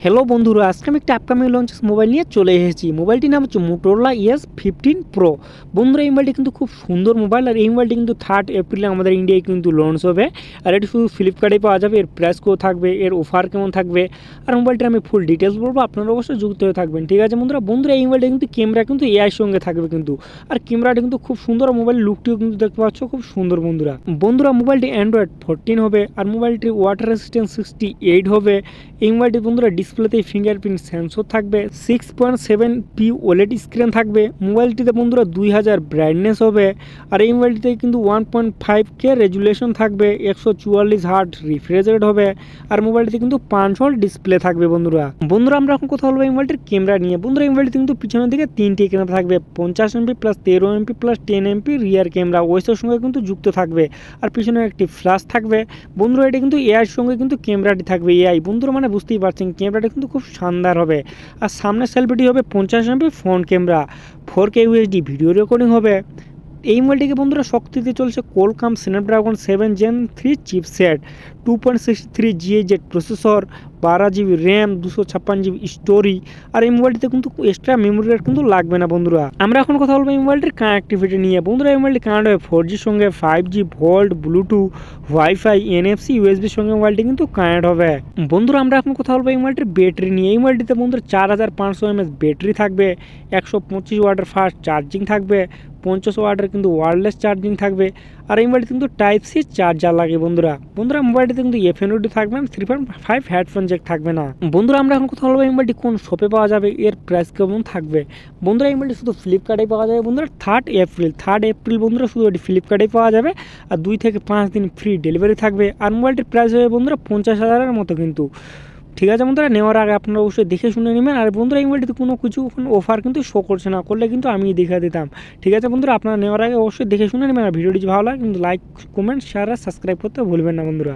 Hello বন্ধুরা, আজকে আমি একটা আপকামিং লঞ্চেস মোবাইল নিয়ে চলে এসেছি। মোবাইলটির নাম হচ্ছে মোটোরোলা ES15 প্রো। বন্ধুরা, এই মোবাইলটি কিন্তু খুব সুন্দর মোবাইল, আর এই মোবাইলটি কিন্তু 3 এপ্রিলে আমাদের ইন্ডিয়ায় কিন্তু লঞ্চ হবে। আর এটি শুধু ফ্লিপকার্টে পাওয়া যাবে। এর প্রাইস কত থাকবে, এর অফার কেমন থাকবে, আর মোবাইলটির আমি ফুল ডিটেলস বলবো। আপনারা অবশ্যই যুক্ত হয়ে থাকবেন, ঠিক আছে বন্ধুরা এই মোবাইলটা কিন্তু ক্যামেরা কিন্তু এআই সঙ্গে থাকবে কিন্তু, আর ক্যামেরাটা কিন্তু খুব সুন্দর। মোবাইল লুকটিও কিন্তু দেখতে পাচ্ছ খুব সুন্দর। বন্ধুরা মোবাইলটি অ্যান্ড্রয়েড 14 হবে, আর মোবাইলটির ওয়াটার রেসিস্ট্যান্স 68 হবে। এই মোবাইলটি বন্ধুরা ডিসপ্লেতে ফিঙ্গারপ্রিন্ট সেন্সর থাকবে, 6.7p ওলেড স্ক্রিন থাকবে। মোবাইলটিতে বন্ধুরা 2000 ব্রাইটনেস হবে, আর এই মোবাইলটিতে কিন্তু 1.5K রেজুলেশন থাকবে, 144 হার্টজ রিফ্রেশ রেট হবে, আর মোবাইলটিতে কিন্তু 5 ওয়াট ডিসপ্লে থাকবে। বন্ধুরা আমরা এখন কথা বলবো এই মোবাইলটির ক্যামেরা নিয়ে। বন্ধুরা এই মোবাইলটি কিন্তু পিছনের দিকে 3টি ক্যামেরা থাকবে, 50 MP plus 13 MP plus 10 MP rear camera ওয়েসের সঙ্গে কিন্তু যুক্ত থাকবে, আর পিছনে একটি ফ্ল্যাশ থাকবে। বন্ধুরা এটা কিন্তু এআই সঙ্গে কিন্তু ক্যামেরাটি থাকবে। এআই বন্ধুরা মানে বুঝতেই পারছেন, ক্যামেরাটা কিন্তু খুব শানদার হবে। আর সামনের সেলফিটি হবে 50 MP front camera, 4K UHD video recording হবে। এই মোবাইলটিকে বন্ধুরা শক্তিতে চলছে কোলকাম স্ন্যাপড্রাগন 7 Gen 3 চিপসেট, 2.63 GHz processor, 12GB RAM, 256GB storage. আর এই মোবাইলটিতে কিন্তু এক্সট্রা মেমোরি কার্ড কিন্তু লাগবে না। বন্ধুরা আমরা এখন কথা বলবো এই মোবাইলটির কানেক্টিভিটি নিয়ে। বন্ধুরা এই মোবাইলটি কানেক্ট হবে 4Gর সঙ্গে, 5G volt, Bluetooth, wifi, NFC, USB-র সঙ্গে মোবাইলটি কিন্তু কানেক্ট হবে। বন্ধুরা আমরা এখন কথা বলবো এই মোবাইলটির ব্যাটারি নিয়ে। এই মোবাইলটিতে বন্ধুরা 4500 mAh ব্যাটারি থাকবে, 125 ওয়াটের ফাস্ট চার্জিং থাকবে, 50 ওয়াটের কিন্তু ওয়্যারলেস চার্জিং থাকবে, আর এই মোবাইলটি কিন্তু Type-C চার্জার লাগে। বন্ধুরা মোবাইলটিতে কিন্তু FN থাকবে না, 3.5 হেডফোন জ্যাক থাকবে না। বন্ধুরা আমরা এখন কথা বলবো এই মোবাইলটি কোন শপে পাওয়া যাবে, এর প্রাইস কেমন থাকবে। বন্ধুরা এই মোবাইলটি শুধু ফ্লিপকার্টে পাওয়া যাবে বন্ধুরা 3 এপ্রিল বন্ধুরা শুধু এটি ফ্লিপকার্টে পাওয়া যাবে, আর 2 থেকে 5 দিন ফ্রি ডেলিভারি থাকবে। আর মোবাইলটির প্রাইস হবে বন্ধুরা 50,000-এর মতো কিন্তু, ঠিক আছে বন্ধুরা। নেওয়ার আগে আপনারা অবশ্যই দেখে শুনে নেবেন। আর বন্ধুরা এই মোবাইলটিতে কোনো কিছু অফার কিন্তু শো করছে না, করলে কিন্তু আমি দেখা দিতাম, ঠিক আছে বন্ধুরা। আপনারা নেওয়ার আগে অবশ্যই দেখে শুনে নেবেন। আর ভিডিওটি ভালো লাগে কিন্তু লাইক, কমেন্ট, শেয়ার আর সাবস্ক্রাইব করতে ভুলবেন না বন্ধুরা।